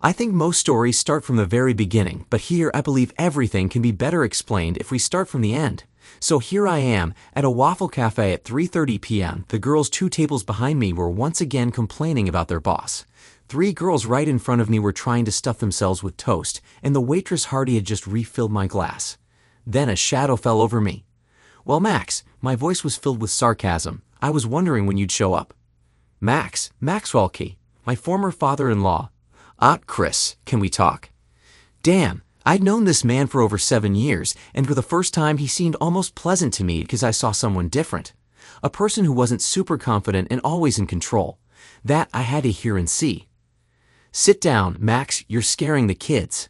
I think most stories start from the very beginning, but here I believe everything can be better explained if we start from the end. So here I am, at a waffle cafe at 3:30 p.m. The girls 2 tables behind me were once again complaining about their boss. 3 girls right in front of me were trying to stuff themselves with toast, and the waitress Hardy had just refilled my glass. Then a shadow fell over me. "Well, Max," my voice was filled with sarcasm, "I was wondering when you'd show up." "Max, Maxwell Key, my former father-in-law." Chris, can we talk?" Damn, I'd known this man for over 7 years, and for the first time he seemed almost pleasant to me because I saw someone different. A person who wasn't super confident and always in control. That I had to hear and see. "Sit down, Max, you're scaring the kids."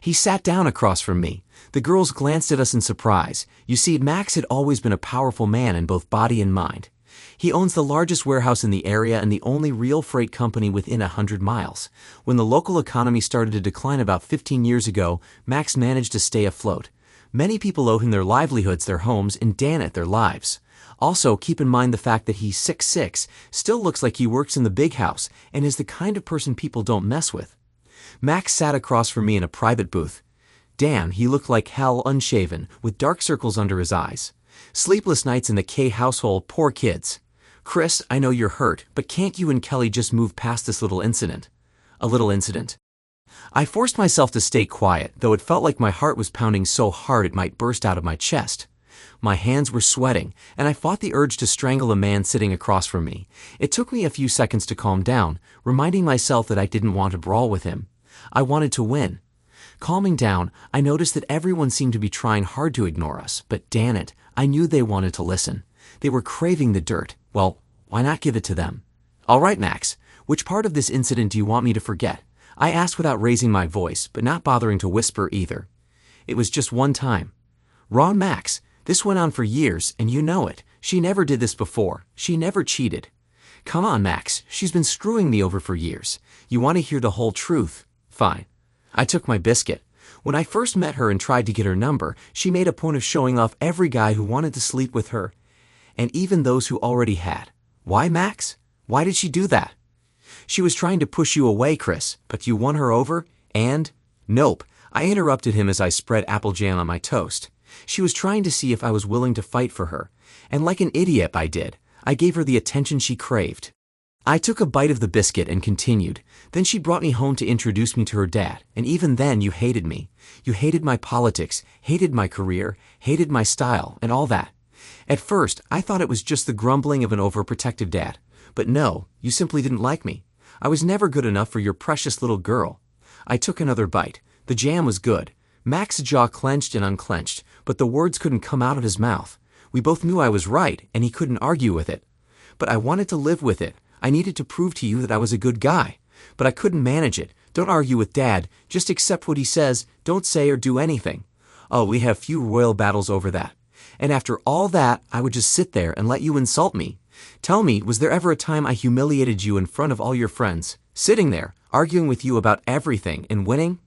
He sat down across from me. The girls glanced at us in surprise. You see, Max had always been a powerful man in both body and mind. He owns the largest warehouse in the area and the only real freight company within 100 miles. When the local economy started to decline about 15 years ago, Max managed to stay afloat. Many people owe him their livelihoods, their homes, and Dan it, their lives. Also, keep in mind the fact that he's 6'6", still looks like he works in the big house, and is the kind of person people don't mess with. Max sat across from me in a private booth. Damn, he looked like hell, unshaven, with dark circles under his eyes. Sleepless nights in the K household, poor kids. "Chris, I know you're hurt, but can't you and Kelly just move past this little incident?" "A little incident?" I forced myself to stay quiet, though it felt like my heart was pounding so hard it might burst out of my chest. My hands were sweating, and I fought the urge to strangle the man sitting across from me. It took me a few seconds to calm down, reminding myself that I didn't want to brawl with him. I wanted to win. Calming down, I noticed that everyone seemed to be trying hard to ignore us, but damn it, I knew they wanted to listen. They were craving the dirt. Well, why not give it to them? "All right, Max, which part of this incident do you want me to forget?" I asked without raising my voice, but not bothering to whisper either. "It was just one time." "Wrong, Max. This went on for years, and you know it. She never did this before. She never cheated." "Come on, Max. She's been screwing me over for years. You want to hear the whole truth? Fine." I took my biscuit. When I first met her and tried to get her number, she made a point of showing off every guy who wanted to sleep with her, and even those who already had. Why, Max? Why did she do that? "She was trying to push you away, Chris, but you won her over, and—" "Nope," I interrupted him as I spread apple jam on my toast. "She was trying to see if I was willing to fight for her, and like an idiot I did. I gave her the attention she craved." I took a bite of the biscuit and continued. "Then she brought me home to introduce me to her dad, and even then you hated me. You hated my politics, hated my career, hated my style, and all that. At first, I thought it was just the grumbling of an overprotective dad. But no, you simply didn't like me. I was never good enough for your precious little girl." I took another bite. The jam was good. Max's jaw clenched and unclenched, but the words couldn't come out of his mouth. We both knew I was right, and he couldn't argue with it. But I wanted to live with it. I needed to prove to you that I was a good guy. But I couldn't manage it. Don't argue with Dad. Just accept what he says. Don't say or do anything. Oh, we have few royal battles over that. And after all that, I would just sit there and let you insult me. Tell me, was there ever a time I humiliated you in front of all your friends? Sitting there, arguing with you about everything and winning?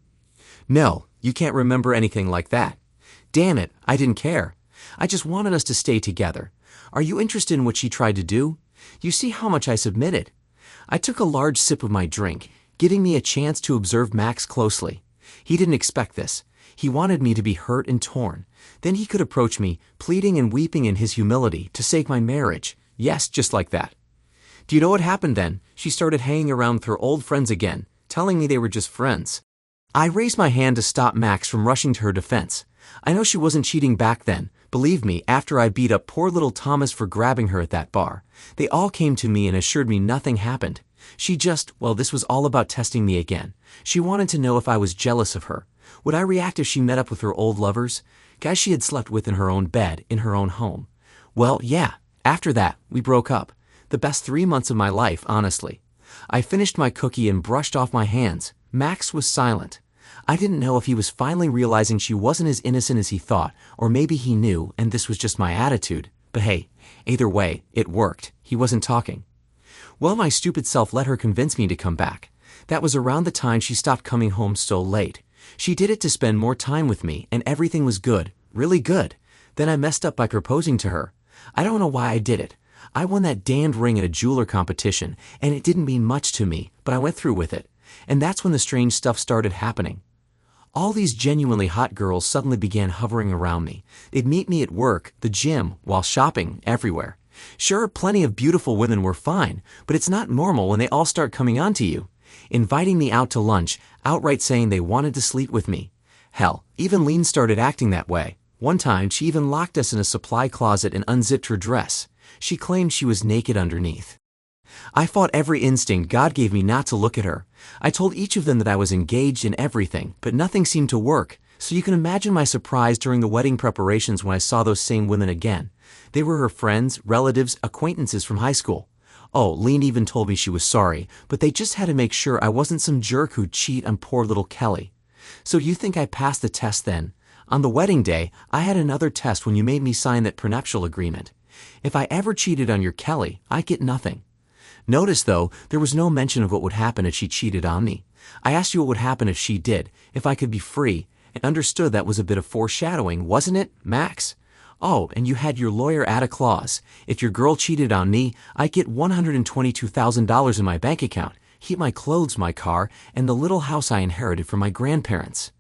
No, you can't remember anything like that. Damn it, I didn't care. I just wanted us to stay together. Are you interested in what she tried to do? You see how much I submitted." I took a large sip of my drink, giving me a chance to observe Max closely. He didn't expect this. He wanted me to be hurt and torn. Then he could approach me, pleading and weeping in his humility, to save my marriage. Yes, just like that. Do you know what happened then? She started hanging around with her old friends again, telling me they were just friends. I raised my hand to stop Max from rushing to her defense. I know she wasn't cheating back then. Believe me, after I beat up poor little Thomas for grabbing her at that bar, they all came to me and assured me nothing happened. She just, well, this was all about testing me again. She wanted to know if I was jealous of her. Would I react if she met up with her old lovers? Guys she had slept with in her own bed, in her own home. Well, yeah. After that, we broke up. The best 3 months of my life, honestly. I finished my cookie and brushed off my hands. Max was silent. I didn't know if he was finally realizing she wasn't as innocent as he thought, or maybe he knew and this was just my attitude. But hey, either way, it worked. He wasn't talking. Well, my stupid self let her convince me to come back. That was around the time she stopped coming home so late. She did it to spend more time with me, and everything was good, really good. Then I messed up by proposing to her. I don't know why I did it. I won that damned ring at a jeweler competition, and it didn't mean much to me, but I went through with it. And that's when the strange stuff started happening. All these genuinely hot girls suddenly began hovering around me. They'd meet me at work, the gym, while shopping, everywhere. Sure, plenty of beautiful women were fine, but it's not normal when they all start coming on to you, inviting me out to lunch, outright saying they wanted to sleep with me. Hell, even Lean started acting that way. One time, she even locked us in a supply closet and unzipped her dress. She claimed she was naked underneath. I fought every instinct God gave me not to look at her. I told each of them that I was engaged in everything, but nothing seemed to work. So you can imagine my surprise during the wedding preparations when I saw those same women again. They were her friends, relatives, acquaintances from high school. Oh, Lean even told me she was sorry, but they just had to make sure I wasn't some jerk who'd cheat on poor little Kelly. So do you think I passed the test then? On the wedding day, I had another test when you made me sign that prenuptial agreement. If I ever cheated on your Kelly, I'd get nothing. Notice, though, there was no mention of what would happen if she cheated on me. I asked you what would happen if she did, if I could be free, and understood that was a bit of foreshadowing, wasn't it, Max? Oh, and you had your lawyer add a clause. If your girl cheated on me, I'd get $122,000 in my bank account, keep my clothes, my car, and the little house I inherited from my grandparents.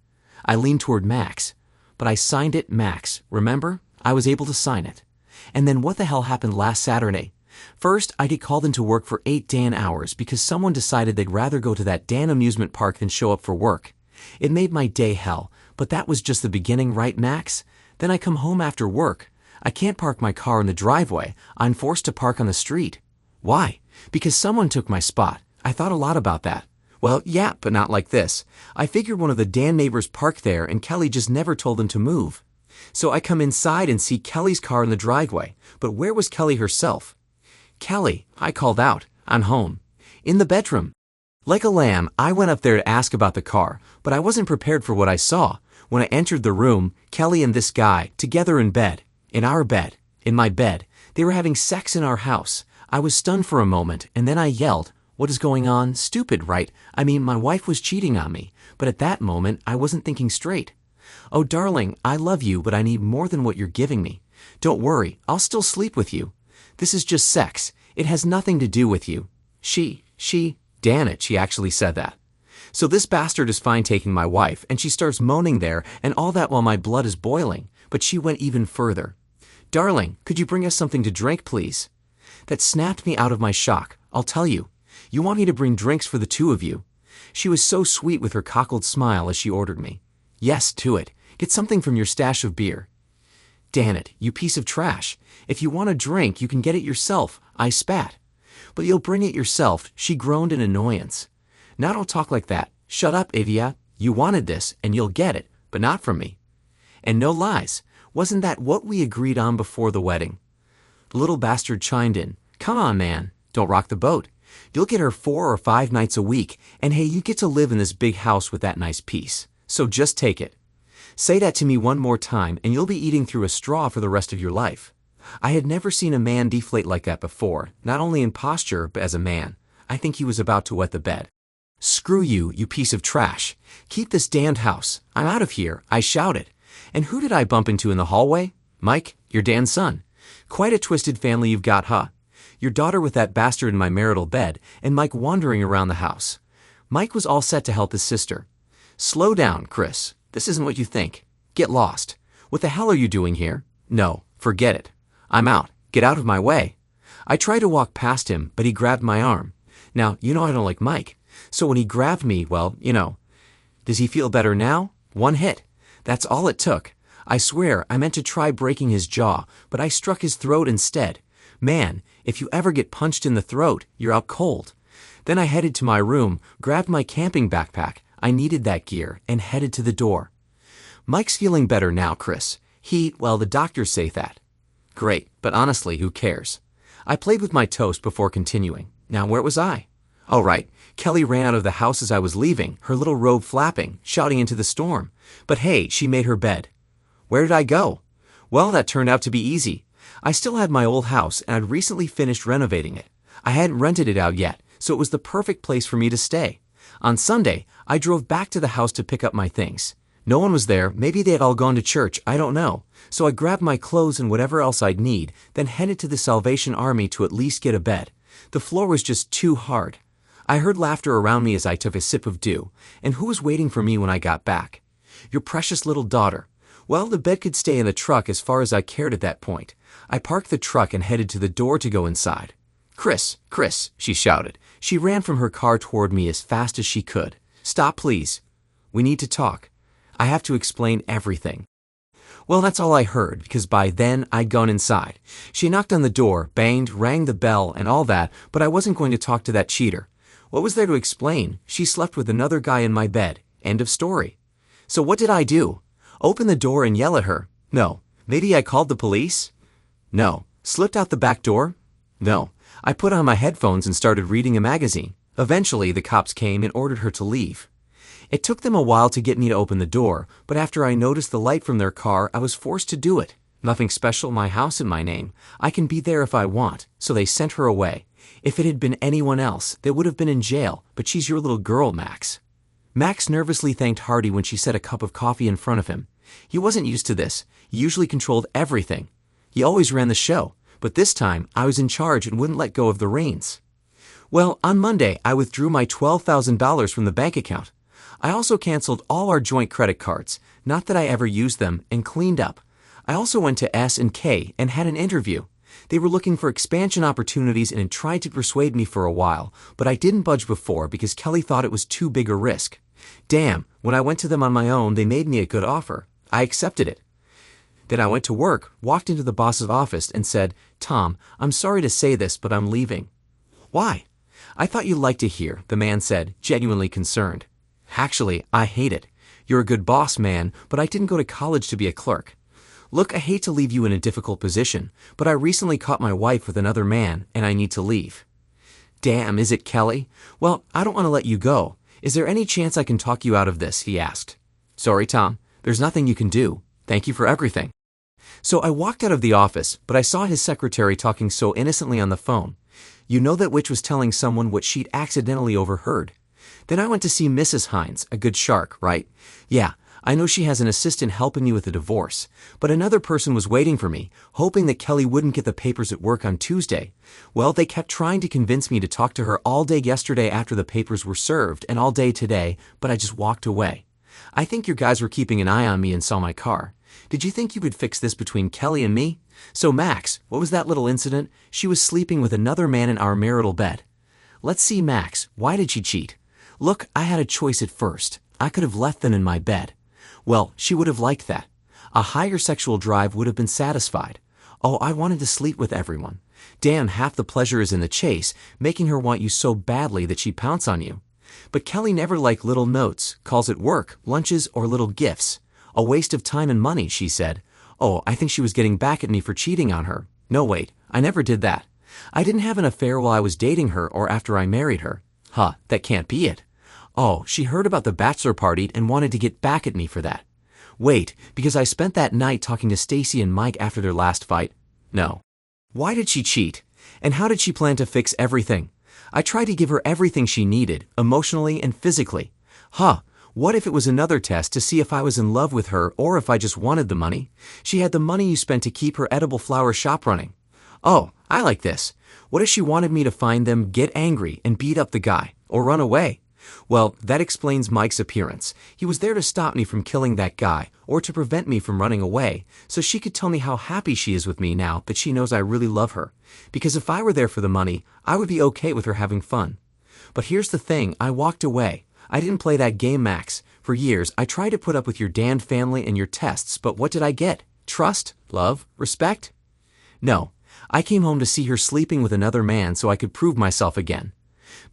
I leaned toward Max. But I signed it, Max. Remember? I was able to sign it. And then what the hell happened last Saturday? First, I get called into work for 8 damn hours because someone decided they'd rather go to that damn amusement park than show up for work. It made my day hell, but that was just the beginning, right, Max? Then I come home after work. I can't park my car in the driveway. I'm forced to park on the street. Why? Because someone took my spot. I thought a lot about that. Well, yeah, but not like this. I figured one of the damn neighbors parked there and Kelly just never told them to move. So I come inside and see Kelly's car in the driveway. But where was Kelly herself? Kelly, I called out. I'm home. In the bedroom. Like a lamb, I went up there to ask about the car, but I wasn't prepared for what I saw. When I entered the room, Kelly and this guy, together in bed. In our bed. In my bed. They were having sex in our house. I was stunned for a moment, and then I yelled, "What is going on? Stupid, right? I mean, my wife was cheating on me. But at that moment, I wasn't thinking straight. Oh, darling, I love you, but I need more than what you're giving me. Don't worry, I'll still sleep with you. This is just sex. It has nothing to do with you." Damn it, she actually said that. So this bastard is fine taking my wife, and she starts moaning there, and all that while my blood is boiling. But she went even further. "Darling, could you bring us something to drink, please?" That snapped me out of my shock, I'll tell you. You want me to bring drinks for the two of you? She was so sweet with her cockled smile as she ordered me. Yes, to it. Get something from your stash of beer. Damn it, you piece of trash. If you want a drink, you can get it yourself, I spat. But you'll bring it yourself, she groaned in annoyance. Now don't talk like that. Shut up, Evia. You wanted this, and you'll get it, but not from me. And no lies. Wasn't that what we agreed on before the wedding? The little bastard chimed in. Come on, man. Don't rock the boat. You'll get her 4 or 5 nights a week, and hey, you get to live in this big house with that nice piece. So just take it. Say that to me one more time, and you'll be eating through a straw for the rest of your life. I had never seen a man deflate like that before, not only in posture, but as a man. I think he was about to wet the bed. Screw you, you piece of trash. Keep this damned house. I'm out of here, I shouted. And who did I bump into in the hallway? Mike, your Dan's son. Quite a twisted family you've got, huh? Your daughter with that bastard in my marital bed, and Mike wandering around the house. Mike was all set to help his sister. Slow down, Chris. This isn't what you think. Get lost. What the hell are you doing here? No, forget it. I'm out. Get out of my way. I tried to walk past him, but he grabbed my arm. Now, you know I don't like Mike. So when he grabbed me, well, you know. Does he feel better now? One hit. That's all it took. I swear, I meant to try breaking his jaw, but I struck his throat instead. Man, if you ever get punched in the throat, you're out cold. Then I headed to my room, grabbed my camping backpack. I needed that gear, and headed to the door. Mike's feeling better now, Chris. Well, the doctors say that. Great, but honestly, who cares? I played with my toast before continuing. Now, where was I? Oh, right. Kelly ran out of the house as I was leaving, her little robe flapping, shouting into the storm. But hey, she made her bed. Where did I go? Well, that turned out to be easy. I still had my old house, and I'd recently finished renovating it. I hadn't rented it out yet, so it was the perfect place for me to stay. On Sunday, I drove back to the house to pick up my things. No one was there, maybe they had all gone to church, I don't know. So I grabbed my clothes and whatever else I'd need, then headed to the Salvation Army to at least get a bed. The floor was just too hard. I heard laughter around me as I took a sip of dew, and who was waiting for me when I got back? Your precious little daughter. Well, the bed could stay in the truck as far as I cared at that point. I parked the truck and headed to the door to go inside. Chris, Chris, she shouted. She ran from her car toward me as fast as she could. Stop, please. We need to talk. I have to explain everything. Well, that's all I heard, because by then I'd gone inside. She knocked on the door, banged, rang the bell, and all that, but I wasn't going to talk to that cheater. What was there to explain? She slept with another guy in my bed. End of story. So what did I do? Open the door and yell at her? No. Maybe I called the police? No. Slipped out the back door? No. I put on my headphones and started reading a magazine. Eventually, the cops came and ordered her to leave. It took them a while to get me to open the door, but after I noticed the light from their car, I was forced to do it. Nothing special, my house and my name. I can be there if I want, so they sent her away. If it had been anyone else, they would have been in jail, but she's your little girl, Max. Max nervously thanked Hardy when she set a cup of coffee in front of him. He wasn't used to this. He usually controlled everything. He always ran the show, but this time I was in charge and wouldn't let go of the reins. Well, on Monday, I withdrew my $12,000 from the bank account. I also canceled all our joint credit cards, not that I ever used them, and cleaned up. I also went to S&K and had an interview. They were looking for expansion opportunities and had tried to persuade me for a while, but I didn't budge before because Kelly thought it was too big a risk. Damn, when I went to them on my own, they made me a good offer. I accepted it. Then I went to work, walked into the boss's office, and said, Tom, I'm sorry to say this, but I'm leaving. Why? I thought you'd like to hear, the man said, genuinely concerned. Actually, I hate it. You're a good boss, man, but I didn't go to college to be a clerk. Look, I hate to leave you in a difficult position, but I recently caught my wife with another man, and I need to leave. Damn, is it Kelly? Well, I don't want to let you go. Is there any chance I can talk you out of this? He asked. Sorry, Tom. There's nothing you can do. Thank you for everything. So I walked out of the office, but I saw his secretary talking so innocently on the phone. You know that witch was telling someone what she'd accidentally overheard. Then I went to see Mrs. Hines, a good shark, right? Yeah, I know she has an assistant helping me with a divorce, but another person was waiting for me, hoping that Kelly wouldn't get the papers at work on Tuesday. Well, they kept trying to convince me to talk to her all day yesterday after the papers were served and all day today, but I just walked away. I think your guys were keeping an eye on me and saw my car. Did you think you could fix this between Kelly and me? So Max, what was that little incident? She was sleeping with another man in our marital bed. Let's see, Max, why did she cheat? Look, I had a choice at first. I could have left them in my bed. Well, she would have liked that. A higher sexual drive would have been satisfied. Oh, I wanted to sleep with everyone. Damn, half the pleasure is in the chase, making her want you so badly that she pounce on you. But Kelly never liked little notes, calls at work, lunches, or little gifts. A waste of time and money, she said. Oh, I think she was getting back at me for cheating on her. No, wait, I never did that. I didn't have an affair while I was dating her or after I married her. Huh, that can't be it. Oh, she heard about the bachelor party and wanted to get back at me for that. Wait, because I spent that night talking to Stacy and Mike after their last fight? No. Why did she cheat? And how did she plan to fix everything? I tried to give her everything she needed, emotionally and physically. Huh, what if it was another test to see if I was in love with her or if I just wanted the money? She had the money you spent to keep her edible flower shop running. Oh, I like this. What if she wanted me to find them, get angry, and beat up the guy, or run away? Well, that explains Mike's appearance. He was there to stop me from killing that guy, or to prevent me from running away, so she could tell me how happy she is with me now that she knows I really love her. Because if I were there for the money, I would be okay with her having fun. But here's the thing, I walked away. I didn't play that game, Max. For years, I tried to put up with your damned family and your tests, but what did I get? Trust? Love? Respect? No. I came home to see her sleeping with another man so I could prove myself again.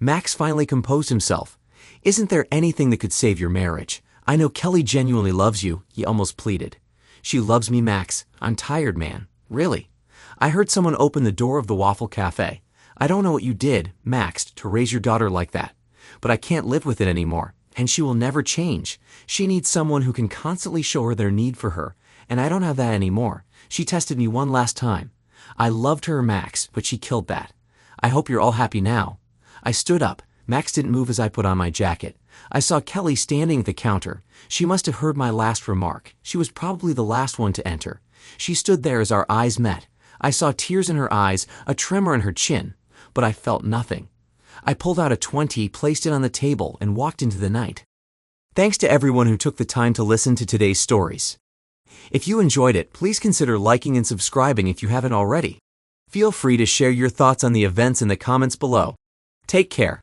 Max finally composed himself. Isn't there anything that could save your marriage? I know Kelly genuinely loves you, he almost pleaded. She loves me, Max. I'm tired, man. Really. I heard someone open the door of the Waffle Cafe. I don't know what you did, Max, to raise your daughter like that. But I can't live with it anymore, and she will never change. She needs someone who can constantly show her their need for her, and I don't have that anymore. She tested me one last time. I loved her, Max, but she killed that. I hope you're all happy now. I stood up. Max didn't move as I put on my jacket. I saw Kelly standing at the counter. She must have heard my last remark. She was probably the last one to enter. She stood there as our eyes met. I saw tears in her eyes, a tremor in her chin, but I felt nothing. I pulled out a 20, placed it on the table, and walked into the night. Thanks to everyone who took the time to listen to today's stories. If you enjoyed it, please consider liking and subscribing if you haven't already. Feel free to share your thoughts on the events in the comments below. Take care.